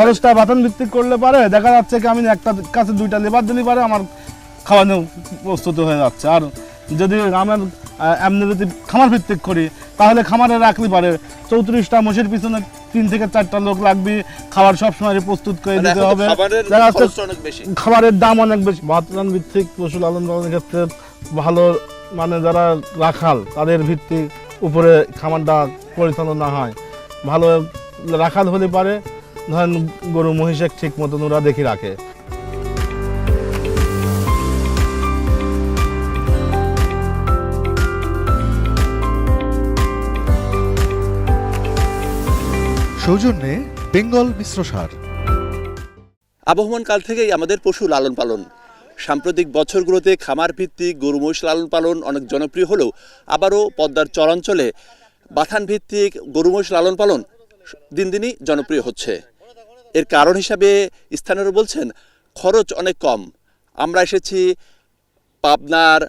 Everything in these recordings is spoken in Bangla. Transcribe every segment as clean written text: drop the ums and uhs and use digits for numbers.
খরচটা বাতান ভিত্তিক করলে পারে দেখা যাচ্ছে কি আমি একটা কাছে দুইটা লেবার দিলে পারে আমার খাওয়ানো প্রস্তুত হয়ে যাচ্ছে। আর যদি আমার এমনি যদি খামার ভিত্তিক করি তাহলে খামারে রাখলে পারে 34টা মোষের পিছনে 3 থেকে 4টা লোক লাগবে, খাবার সবসময় প্রস্তুত করে দিতে হবে, খাবারের দাম অনেক বেশি। বাতান ভিত্তিক পশু লালন পালনের ক্ষেত্রে ভালো মানে যারা রাখাল তাদের ভিত্তিক উপরে খামারটা পরিচালনা হয়, ভালো রাখাল হলে পারে ধরেন গরু মহিষে ঠিক মতন ওরা দেখে রাখে। সৌজন্যে বেঙ্গল মিশ্র সার। আবহমান কাল থেকেই আমাদের পশু লালন পালন, সাম্প্রতিক বছরগুলোতে খামার ভিত্তিক গরু মহিষ লালন পালন অনেক জনপ্রিয় হলেও আবারও পদ্মার চরাঞ্চলে বাথান ভিত্তিক গরু মহিষ লালন পালন দিন দিনই জনপ্রিয় হচ্ছে। এর কারণ হিসাবে স্থানীয়রা বলছেন খরচ অনেক কম। আমরা এসেছি পাবনার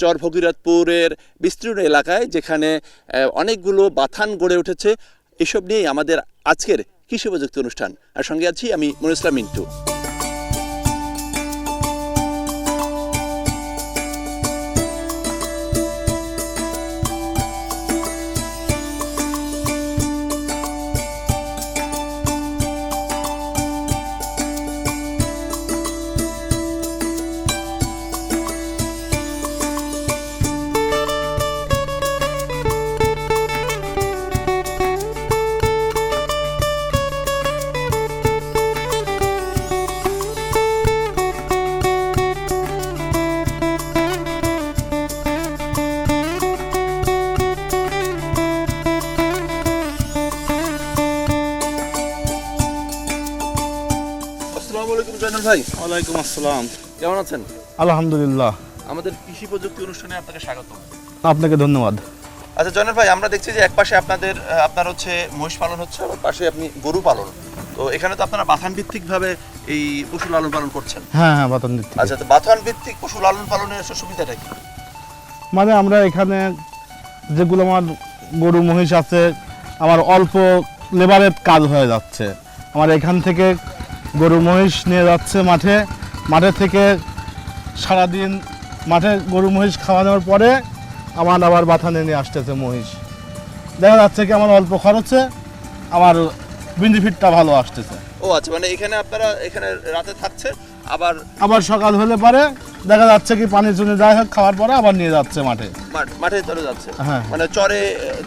চর ভগীরথপুরের বিস্তীর্ণ এলাকায়, যেখানে অনেকগুলো বাথান গড়ে উঠেছে। এসব নিয়েই আমাদের আজকের কৃষি প্রযুক্তি অনুষ্ঠান, আর সঙ্গে আছি আমি মনির ইসলাম মিন্টু। ভাই ওয়ালাইকুম আসসালাম, কেমন আছেন? আলহামদুলিল্লাহ। আমাদের কৃষি প্রযুক্তি অনুষ্ঠানে আপনাকে স্বাগত। আপনাকে ধন্যবাদ। আচ্ছা জয়নাল ভাই, আমরা দেখছি যে একপাশে আপনার হচ্ছে মহিষ পালন হচ্ছে, আবার পাশে আপনি গরু পালন। তো এখানে তো আপনারা বাথান ভিত্তিক ভাবে এই পশু লালন পালন করছেন। হ্যাঁ হ্যাঁ, বাতান ভিত্তিক। আচ্ছা, তো বাথান ভিত্তিক পশু লালন পালনের সুবিধাটা কি? মানে আমরা এখানে যেগুলো আমার গরু মহিষ আছে, আমার অল্প লেবারের কাজ হয়ে যাচ্ছে। আমার এখান থেকে গরু মহিষ নিয়ে যাচ্ছে মাঠে থেকে সারাদিন মাঠে গরু মহিষ খাওয়ানোর পরে আমার আবার বাথানে নিয়ে আসতেছে মহিষ। দেখা যাচ্ছে কি আমার অল্প খরচে আমার বেনিফিটটা ভালো আসতেছে। ও আচ্ছা, মানে আপনারা এখানে রাতে থাকছে, আবার সকাল হলে পরে দেখা যাচ্ছে কি পানি চুনে যাই হোক খাওয়ার পরে আবার নিয়ে যাচ্ছে মাঠে চলে যাচ্ছে। হ্যাঁ, মানে চরে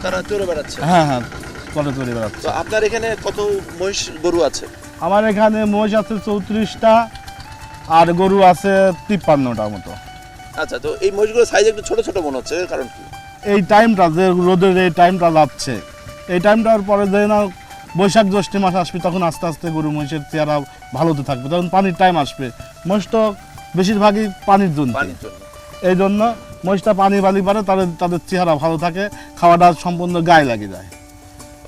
তারা চড়ে বেড়াচ্ছে। হ্যাঁ হ্যাঁ, চড়ে বেড়াচ্ছে। তো আপনার এখানে কত মহিষ গরু আছে? আমার এখানে মহিষ আছে 34টা আর গরু আছে 53টা মতো। আচ্ছা, তো এই মহিষগুলোর সাইজ একটু ছোট ছোট মনে হচ্ছে, কারণ কি? এই টাইমটা যে রোদের এই টাইমটা যাচ্ছে, এই টাইমটার পরে যে না বৈশাখ জ্যৈষ্ঠ মাস আসবে, তখন আস্তে আস্তে গরু মহিষের চেহারা ভালোতে থাকবে, তখন পানির টাইম আসবে। মহিষ তো বেশিরভাগই পানির জন্য, এই জন্য মহিষটা পানি বালি পারে তাদের চেহারা ভালো থাকে, খাওয়াটা সম্পূর্ণ গায়ে লাগে যায়।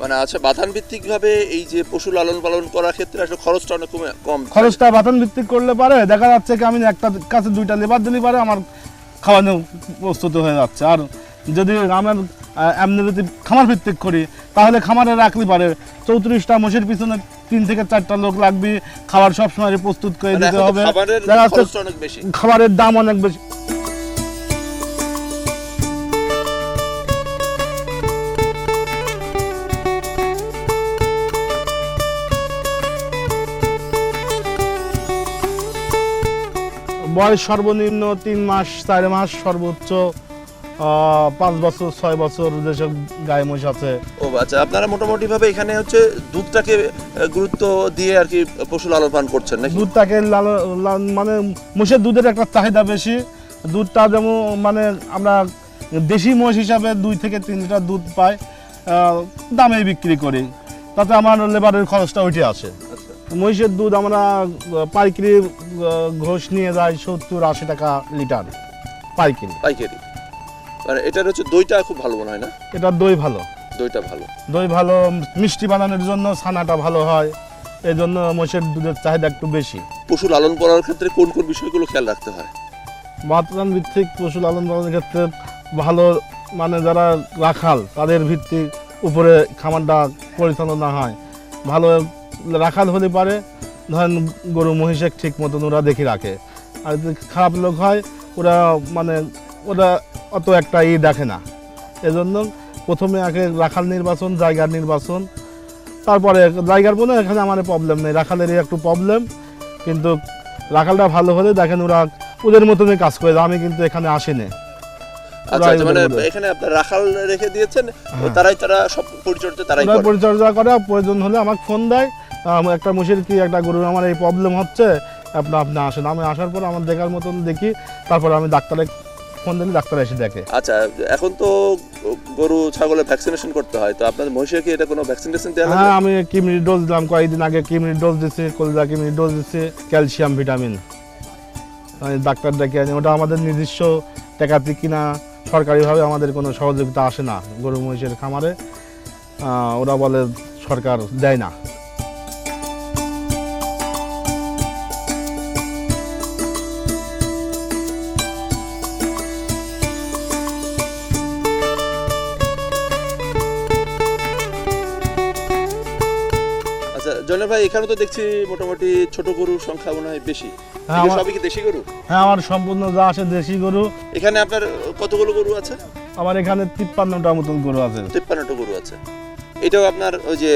মানে আচ্ছা, বাথান ভিত্তিক ভাবে এই যে পশু লালন পালন করার ক্ষেত্রে আসলে খরচটা অনেক কম। খরচটা বাতান ভিত্তিক করলে পারে দেখা যাচ্ছে কি আমি একটা কাছে দুইটা লেবার দিলে পারে আমার খাওয়ানো প্রস্তুত হয়ে যাচ্ছে। আর যদি আমার এমনি যদি খামার ভিত্তিক করি তাহলে খামারে রাখলে পারে 34টা মোষের পিছনে 3 থেকে 4টা লোক লাগবে, খাবার সবসময় প্রস্তুত করে দিতে হবে, খাবারের দাম অনেক বেশি। বয়স সর্বনিম্ন 3 মাস 4 মাস, সর্বোচ্চ 5 বছর 6 বছর যেসব গায়ে মহিষ আছে। ও আচ্ছা, আপনারা মোটামুটি ভাবে এখানে হচ্ছে দুধটাকে গুরুত্ব দিয়ে আর কি পশু লালন পালন করছেন নাকি? দুধটাকে মানে মহিষের দুধের একটা চাহিদা বেশি। দুধটা যেমন মানে আমরা দেশি মহিষ হিসাবে 2 থেকে 3 লিটার দুধ পাই, দামে বিক্রি করি, তাতে আমার লেবারের খরচটা উঠে আসে। মহিষের দুধ আমরা পাইকারি ঘোষ নিয়ে যাই 70-80 টাকা লিটার পাইকারি। মানে এটার হচ্ছে দইটা খুব ভালো মনে হয় না? এটা দই ভালো, দই ভালো, মিষ্টি বানানোর জন্য ছানাটা ভালো হয়, এই জন্য মহিষের দুধের চাহিদা একটু বেশি। পশু লালন করার ক্ষেত্রে কোন কোন বিষয়গুলো খেয়াল রাখতে হয়? বাতান ভিত্তিক পশু লালন পালনের ক্ষেত্রে ভালো মানে যারা রাখাল তাদের ভিত্তিক উপরে খামারটা পরিচালনা হয়, ভালো রাখাল হলে পারে ধরেন গরু মহিষে ঠিক মতন ওরা দেখে রাখে, আর যদি খারাপ লোক হয় ওরা মানে ওরা অত একটা দেখে না। এজন্য প্রথমে আগে রাখাল নির্বাচন, জায়গার নির্বাচন, তারপরে জায়গার কোনো এখানে আমার প্রবলেম নেই, রাখালেরই একটু প্রবলেম, কিন্তু রাখালটা ভালো হলে দেখেন ওরা ওদের মতনই কাজ করে, আমি কিন্তু এখানে আসিনি। আচ্ছা আচ্ছা, মানে এখানে আপনার রাখাল রেখে দিয়েছেন, তারা সব পরিচর্যা তারাই করে? পরিচর্যা করে, প্রয়োজন হলে আমাকে ফোন দেয়, একটা মুশির কি একটা গরুর আমার এই প্রবলেম হচ্ছে, আপনি আসেন। আমি আসার পর আমার দেখার মতন দেখি, তারপর আমি ডাক্তারে ফোন দিলে ডাক্তার এসে দেখে। আচ্ছা, এখন তো গরু ছাগলের ভ্যাকসিনেশন করতে হয়, তো আপনাদের মহিষের কি এটা কোনো ভ্যাকসিনেশন দেওয়া লাগে? হ্যাঁ, আমি কিডনি ডোজ দিলাম কয়েকদিন আগে, কিডনি ডোজ দিচ্ছি, কলজা কিডনি ডোজ দিচ্ছি, ক্যালসিয়াম, ভিটামিন। আমি ডাক্তার ডেকে আনি, ওটা আমাদের নিজস্ব টাকাতে কিনা, সরকারিভাবে আমাদের কোনো সহযোগিতা আসে না গরু মহিষের খামারে, ওরা বলে সরকার দেয় না। আচ্ছা জয়নাল ভাই, এখানে তো দেখছি মোটামুটি ছোট গরুর সংখ্যা মনে হয় বেশি, হ্যাঁ, এগুলো সবই কি দেশি গরু? হ্যাঁ, আমার সম্পূর্ণ যা আছে দেশি গরু। এখানে আপনার কতগুলো গরু আছে? আমার এখানে 53টা মতন গরু আছে। 53টা গরু আছে। এটাও আপনার ওই যে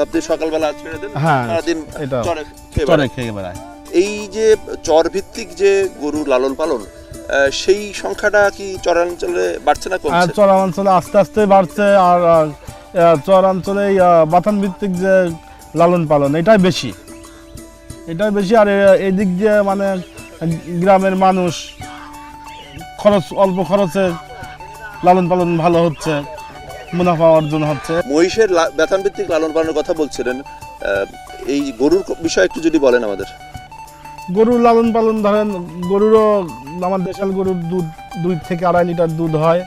আপনি সকালবেলা ছেড়ে দেন, হ্যাঁ, সারাদিন এটা চরে খেয়ে চরে বেড়ায়। খেয়ে বেড়ায়। এই যে চর ভিত্তিক যে গরু লালন পালন, সেই সংখ্যাটা কি চরাঞ্চলে বাড়ছে না আর কমছে? চরাঞ্চলে আস্তে আস্তে বাড়ছে, আর চরাঞ্চলে বাথান ভিত্তিক যে লালন পালন এটাই বেশি, আর এই দিক দিয়ে মানে গ্রামের মানুষ অল্প খরচে লালন পালন ভালো হচ্ছে, মুনাফা অর্জন হচ্ছে। মহিষের বেতন ভিত্তিক লালন পালনের কথা বলছিলেন, এই গরুর বিষয়ে একটু যদি বলেন আমাদের। গরুর লালন পালন ধরেন, গরুরও আমার দেশাল গরুর দুধ 2 থেকে 2.5 লিটার দুধ হয়।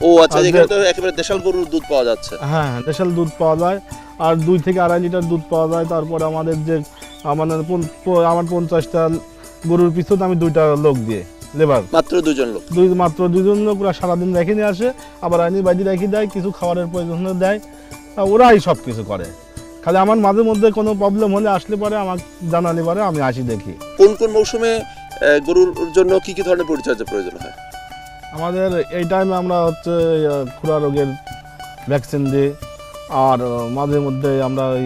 ও আচ্ছা, এখানে তো একেবারে দেশাল গরুর দুধ পাওয়া যাচ্ছে। হ্যাঁ, দেশাল দুধ পাওয়া যায়, আর 2 থেকে 2.5 লিটার দুধ পাওয়া যায়। তারপরে আমাদের যে আমার 50টা গরুর পিছনে আমি 2টা লোক দিয়ে লেবার, মাত্র 2জন লোক? মাত্র 2জন লোক, ওরা সারাদিন রেখে নিয়ে আসে, আবার আইনি বাইরে রেখে দেয়, কিছু খাবারের প্রয়োজন হলে দেয়, ওরাই সব কিছু করে। খালি আমার মাঝে মধ্যে কোনো প্রবলেম হলে আসলে পরে আমাকে জানালে পরে আমি আসি দেখি। কোন কোন মৌসুমে গরুর জন্য কি কি ধরনের পরিচর্যা প্রয়োজন হয়? আমাদের এই টাইমে আমরা হচ্ছে খুরা রোগের ভ্যাকসিন দিই, আর মাঝে মধ্যে আমরা ওই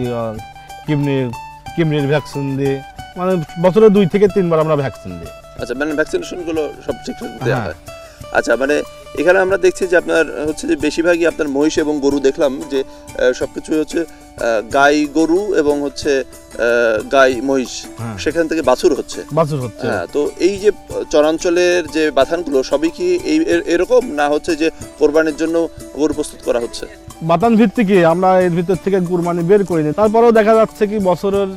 কিডনির ভ্যাকসিন দিই, মানে বছরে 2 থেকে 3 বার আমরা ভ্যাকসিন দিই। আচ্ছা, মানে ভ্যাকসিনেশনগুলো সব ঠিকঠাক দেওয়া হ্যাঁ। হয়? আচ্ছা, মানে এখানে আমরা দেখছি যে আপনার হচ্ছে যে বেশিরভাগই আপনার মহিষ এবং গরু, দেখলাম যে সবকিছু হচ্ছে গাই গরু এবং হচ্ছে গাই মহিষ, হ্যাঁ। সেখান থেকে বাছুর হচ্ছে। হ্যাঁ, তো এই যে চরাঞ্চলের যে বাথানগুলো সবই কি এরকম, না হচ্ছে যে কোরবানির জন্য গরু প্রস্তুত করা হচ্ছে? বাতান ভিত্তিকই আমরা এর ভিতর থেকে কুরবানি বের করিনি, তারপরেও দেখা যাচ্ছে কি বছরের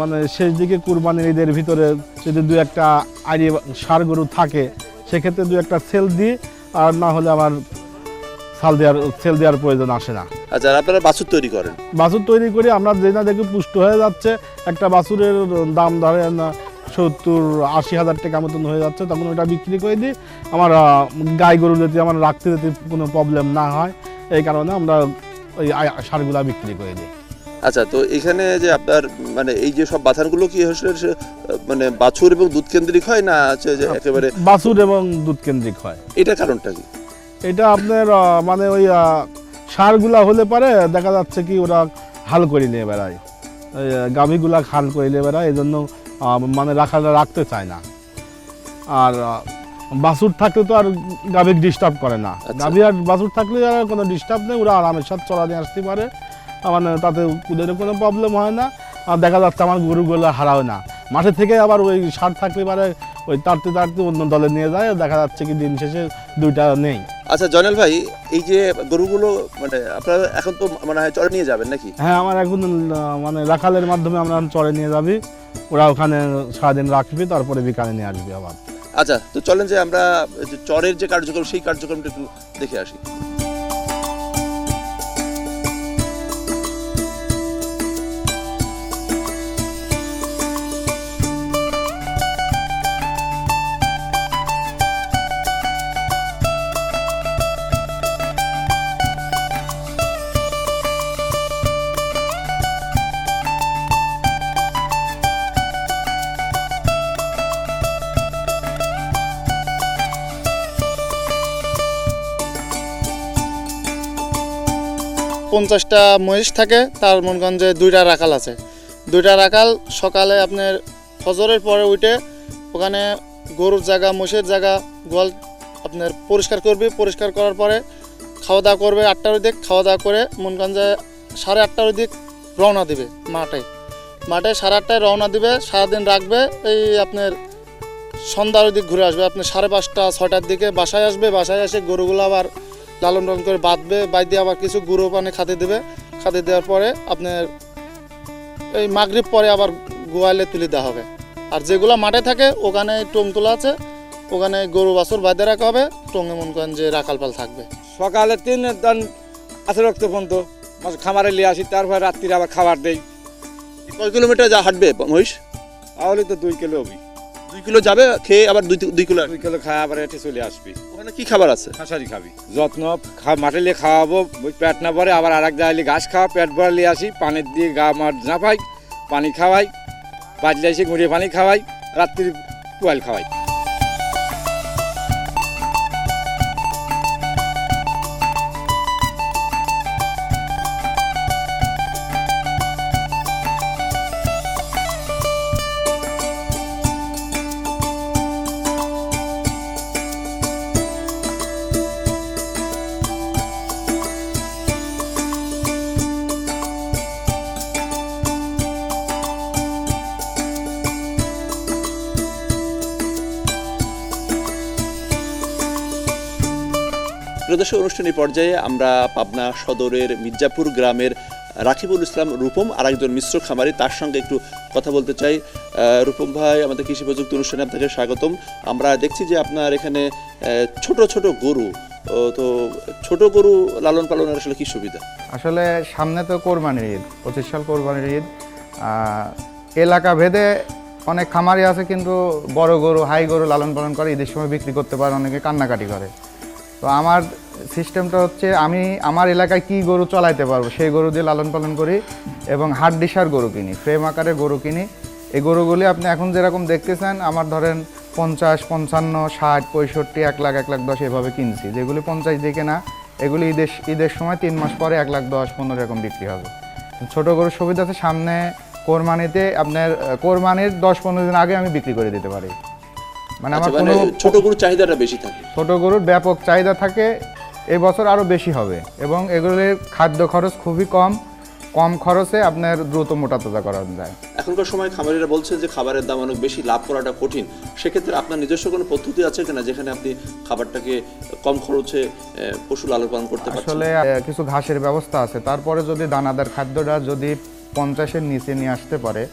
মানে শেষ দিকে কুরবানির ঈদের ভিতরে যদি 2-1টা আইডি ষাঁড় গরু থাকে, সেক্ষেত্রে 2-1টা সেল দিই, আর না হলে আমার সেল দেওয়ার প্রয়োজন আসে না। আচ্ছা, আর আপনারা বাছুর তৈরি করেন? বাছুর তৈরি করি আমরা, যে না দেখি পুষ্ট হয়ে যাচ্ছে, একটা বাছুরের দাম ধরেন 70-80 হাজার টাকা মতন হয়ে যাচ্ছে, তখন ওটা বিক্রি করে দিই। আমার গাই গরু যদি আমার রাখতে কোনো প্রবলেম না হয়, এই কারণে আমরা ওই ষাঁড়গুলা বিক্রি করে দিই। আচ্ছা, তো এখানে যে আপনার মানে এই যে সব বাথানগুলো কি মানে বাছুর এবং দুধ কেন্দ্রিক হয়, না হচ্ছে যে একেবারে? বাছুর এবং দুধ কেন্দ্রিক হয়। এটা কারণটা কি? এটা আপনার মানে ওই ষাঁড়গুলা হলে পারে দেখা যাচ্ছে কি ওরা হাল করে নিয়ে বেড়ায়, গাভীগুলা হাল করে নিয়ে বেড়ায়, এই জন্য মানে রাখতে চায় না। আর বাছুর থাকলে তো আর গাভীকে ডিস্টার্ব করে না, গাভী আর বাছুর থাকলে আর কোনো ডিস্টার্ব নেই, ওরা আরামের সাথে চলা নিয়ে আসতে পারে, মানে তাতে ওদের কোনো প্রবলেম হয় না। আর দেখা যাচ্ছে আমার গরুগুলো হারায় না, মাঠে থেকে আবার ওই ষাঁড় থাকলে পারে ওই তাড়তে অন্য দলে নিয়ে যায়, দেখা যাচ্ছে কি দিন শেষে 2টা নেই। আচ্ছা জয়নাল ভাই, এই যে গরুগুলো মানে আপনারা এখন তো মনে হয় চরে নিয়ে যাবেন নাকি? হ্যাঁ, আমার এখন মানে রাখালের মাধ্যমে আমরা চরে নিয়ে যাবি, ওরা ওখানে সারাদিন রাখবি, তারপরে বিকালে নিয়ে আসবি আবার। আচ্ছা, তো চলেন যে আমরা চরের যে কার্যক্রম, সেই কার্যক্রমটা একটু দেখে আসি। 50টা মহিষ থাকে, তার মনে করেন যে 2টা রাখাল আছে। 2টা রাখাল সকালে আপনার ফজরের পরে উঠে ওখানে গরুর জায়গা মহিষের জায়গা গোয়াল আপনার পরিষ্কার করবে। পরিষ্কার করার পরে খাওয়া দাওয়া করবে 8টার দিক। খাওয়া দাওয়া করে মনে করেন যে 8:30টার দিক রওনা দিবে মাঠে 8:30টায় রওনা দিবে, সারাদিন রাখবে। এই আপনার সন্ধ্যার দিক ঘুরে আসবে, আপনি 5:30 6টার দিকে বাসায় আসবে। বাসায় এসে গরুগুলো আবার লালন পালন করে বাঁধবে, দিয়ে আবার কিছু গুঁড়ো পানি খাতে দেবে। খাতে দেওয়ার পরে আপনার এই মাগরিব পরে আবার গোয়ালে তুলে দেওয়া হবে। আর যেগুলো মাঠে থাকে ওখানে টং তোলা আছে, ওখানে গরু বাছুর বাঁধে রাখা হবে। টঙে মন করেন যে রাখালপাল থাকবে। সকালে 3 দান আছে রক্ত পর্যন্ত খামারে নিয়ে আসি, তারপর রাত্রিরে আবার খাবার দেই। কয় কিলোমিটার যা হাঁটবে মহিষ? তাহলে তো 2 কিলো হবে। 2 কিলো যাবে, খেয়ে আবার 2 কিলো 2 কিলো খায় আবার এটি চলে আসবি। ওখানে কি খাবার আছে? খাসারি খাবি, যত্ন মাঠে নিয়ে খাওয়াবো, পেট না ভরে আবার আরেক জায়গায় ঘাস খাওয়া, পেট ভরে নিয়ে আসি। পানির দিয়ে গা মাঠ ঝাঁপাই, পানি খাওয়াই, বাজলে এসে গুঁড়িয়ে পানি খাওয়াই, রাত্রি পোয়াল খাওয়াই। প্রদর্শক অনুষ্ঠানের পর্যায়ে আমরা পাবনা সদরের মির্জাপুর গ্রামের রাকিবুল ইসলাম রূপম আর একজন মিশ্র খামারি, তার সঙ্গে একটু কথা বলতে চাই। রূপম ভাই, আমাদের কৃষি প্রযুক্তি অনুষ্ঠানে আপনাকে স্বাগতম। আমরা দেখছি যে আপনার এখানে ছোট ছোট গরু, তো ছোট গরু লালন পালনের আসলে কি সুবিধা? আসলে সামনে তো কোরবানির ঈদ, 25 সাল কোরবানির ঈদ। এলাকা ভেদে অনেক খামারি আছে কিন্তু বড় গরু হাই গরু লালন পালন করে, ঈদের সময় বিক্রি করতে পারে, অনেকে কান্নাকাটি করে। তো আমার সিস্টেমটা হচ্ছে আমি আমার এলাকায় কি গরু চলাইতে পারবো সেই গরু দিয়ে লালন পালন করি এবং হাড্ডিসার গরু কিনি, ফ্রেম আকারে গরু কিনি। এই গরুগুলি আপনি এখন যেরকম দেখতেছেন আমার ধরেন 50, 55, 60, 65, 1 লাখ 1,10,000 এভাবে কিনছি। যেগুলি 50 দিয়ে কেনা, এগুলি ঈদের সময় 3 মাস পরে 1,10,000, 15 এরকম বিক্রি হবে। ছোটো গরুর সুবিধা আছে সামনে কোরবানিতে আপনার কোরবানির 10-15 দিন আগে আমি বিক্রি করে দিতে পারি। মানে আমার কোনো ছোট গরুর চাহিদাটা বেশি থাকে, ছোট গরুর ব্যাপক চাহিদা থাকে, এবছর আরও বেশি হবে এবং এগুলির খাদ্য খরচ খুবই কম খরচে আপনার দ্রুত মোটা তাজা করা যায়। এখনকার সময় খামারিরা বলছে যে খাবারের দাম অনেক বেশি, লাভ করাটা কঠিন। সেক্ষেত্রে আপনার নিজস্ব কোনো পদ্ধতি আছে কিনা যেখানে আপনি খাবারটাকে কম খরচে পশু লালন পালন করতে পারছেন? আসলে কিছু ঘাসের ব্যবস্থা আছে, তারপরে যদি দানাদার খাদ্যটা যদি 50-এর নিচে নিয়ে আসতে পারে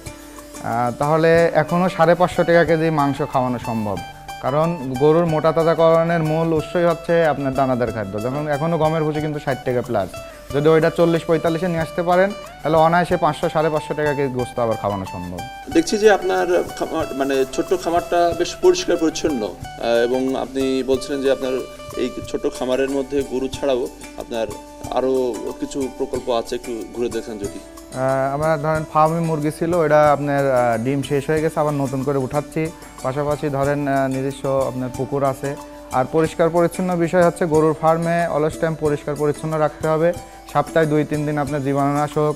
তাহলে এখনও 550 টাকা কেজি মাংস খাওয়ানো সম্ভব। কারণ গরুর মোটা তাজাকরণের মূল উৎসই হচ্ছে আপনার দানাদার খাদ্য। যেমন এখনও গমের ভুসি কিন্তু 60 টাকা প্লাস, যদি ওইটা 40-45-এ নিয়ে আসতে পারেন তাহলে অনায়াসে 500-550 টাকা কেজি গোস্ত আবার খাওয়ানো সম্ভব। দেখছি যে আপনার মানে ছোট্ট খামারটা বেশ পরিষ্কার পরিচ্ছন্ন এবং আপনি বলছিলেন যে আপনার এই ছোট খামারের মধ্যে গরু ছাড়াও আপনার আরও কিছু প্রকল্প আছে, একটু ঘুরে দেখেন যদি। আমার ধরেন ফার্মে মুরগি ছিল, ওটা আপনার ডিম শেষ হয়ে গেছে, আবার নতুন করে উঠাচ্ছি। পাশাপাশি ধরেন নিজস্ব আপনার পুকুর আছে। আর পরিষ্কার পরিচ্ছন্ন বিষয় হচ্ছে গরুর ফার্মে অলস টাইম পরিষ্কার পরিচ্ছন্ন রাখতে হবে। সপ্তাহে 2-3 দিন আপনার জীবাণুনাশক,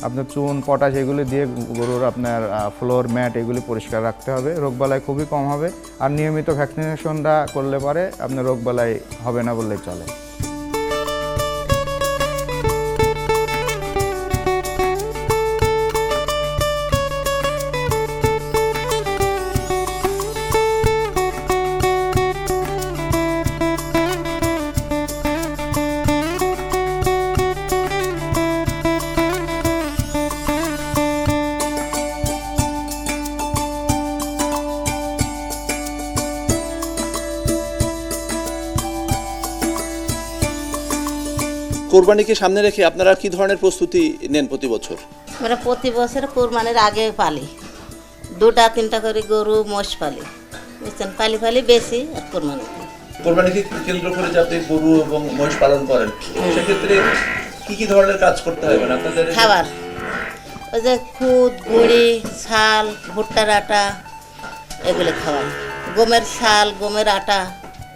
আপনার চুন, পটাশ এগুলি দিয়ে গরুর আপনার ফ্লোর ম্যাট এগুলি পরিষ্কার রাখতে হবে, রোগবালাই খুবই কম হবে। আর নিয়মিত ভ্যাকসিনেশনটা করলে পরে আপনার রোগবালাই হবে না বললেই চলে। কোরবানিকে সামনে রেখে আপনারা কি ধরনের প্রস্তুতি নেন প্রতি বছর? আমরা প্রতি বছর কোরবানির আগে পালি 2-3টা করে গরু মোষ পালি, বুঝছেন, পালি বেশি আর কোরবানিকে কেন্দ্র করে যে আপনি গরু এবং মহিষ পালন করেন, সেক্ষেত্রে কি ধরনের কাজ করতে হয়? মানে আপনাদের খাবার ওই যে খুদ, গুঁড়ি, ছাল, ভুট্টার আটা এগুলো খাওয়াই, গমের ছাল, গমের আটা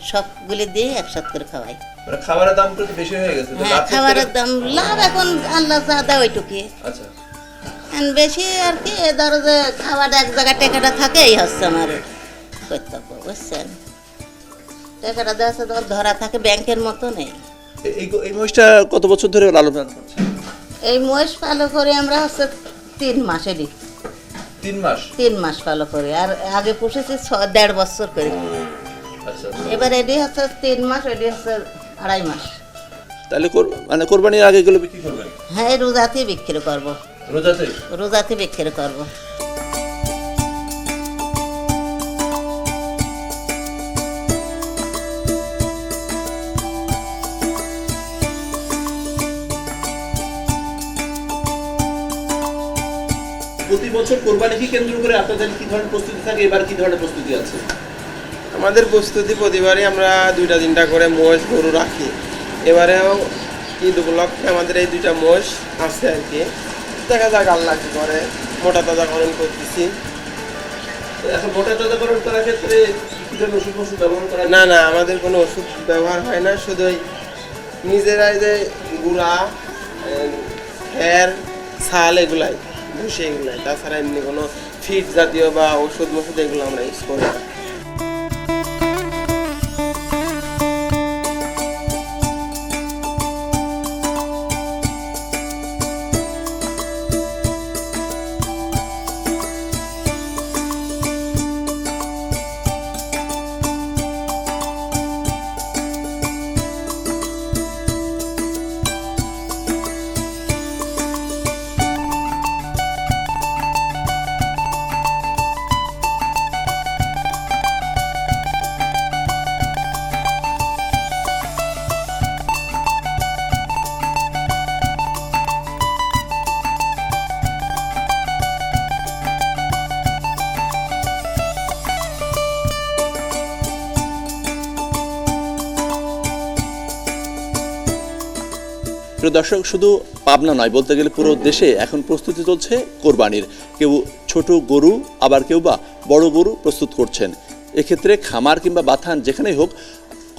সবগুলি দিয়ে একসাথে করে খাওয়াই। মানে খাবারের দাম কিন্তু বেশি হয়ে গেছে, তো হ্যাঁ লাভ করতে- খাবারের দাম লাভ এখন আল্লাহ যা দেয় ওইটুকি আচ্ছা, আর বেশি আর কি এ ধরো যে খাবার এক জায়গায় টাকাটা থাকে এই হচ্ছে আমার কর্তব্য বুঝছেন। টাকাটা দেওয়া আছে ধরা থাকে ব্যাংকের মতো নেই। এই মহিষটা কত বছর ধরে লালন পালন করছে? এই মহিষ পালন করে আমরা হচ্ছে 3 মাসেরই 3 মাস। 3 মাস পালন করি, আর আগে পুষেছি 1.5 বছর করে। আচ্ছা, এবার এটি হচ্ছে 3 মাস, এটি হচ্ছে 2.5 মাস। তাহলে মানে কোরবানির আগে এগুলো বিক্রি করবেন? হ্যাঁ এই রোজাতেই বিক্রি করবো, রোজাতে? রোজাতে বিক্রি করবো। প্রতি বছর কোরবানিকে কেন্দ্র করে আপনাদের কি ধরনের প্রস্তুতি থাকে, এবার কি ধরনের প্রস্তুতি আছে? আমাদের প্রস্তুতি প্রতিবারই আমরা 2-3টা করে মোষ গরু রাখি। এবারেও ঈদ উপলক্ষে আমাদের এই 2টা মোষ আছে আর কি। দেখা যাক আল্লাহ কি করে, মোটা তাজাকরণ করতেছি। এখন মোটা তাজাকরণ করার ক্ষেত্রে কি ধরনের ওষুধ ব্যবহার করা? না না, আমাদের কোনো ওষুধ ব্যবহার হয় না, শুধুই নিজেরাই যে গুঁড়া, খের, ছাল এগুলাই, ভুসি এগুলাই, তাছাড়া এমনি কোনো ফিড জাতীয় বা ওষুধ মষুধ এগুলো আমরা ইউজ করি না। প্রিয় দর্শক, শুধু পাবনা নয়, বলতে গেলে পুরো দেশে এখন প্রস্তুতি চলছে কোরবানির। কেউ ছোট গরু, আবার কেউ বা বড় গরু প্রস্তুত করছেন। এক্ষেত্রে খামার কিংবা বাথান যেখানেই হোক,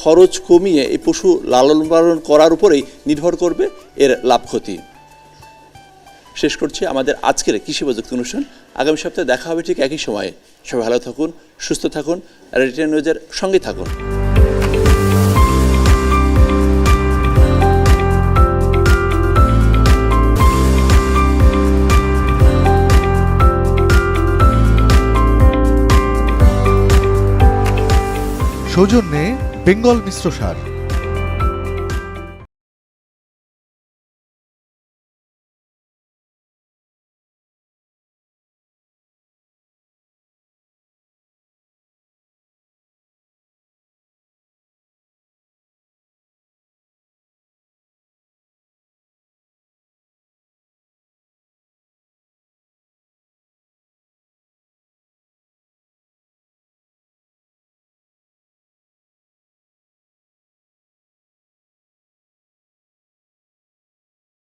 খরচ কমিয়ে এই পশু লালন পালন করার উপরেই নির্ভর করবে এর লাভ ক্ষতি। শেষ করছি আমাদের আজকের কৃষি প্রযুক্তি অনুষ্ঠান। আগামী সপ্তাহে দেখা হবে ঠিক একই সময়ে। সবাই ভালো থাকুন, সুস্থ থাকুন, রিটেন নিউজের সঙ্গে থাকুন। সৌজন্যে বেঙ্গল মিশ্র সার।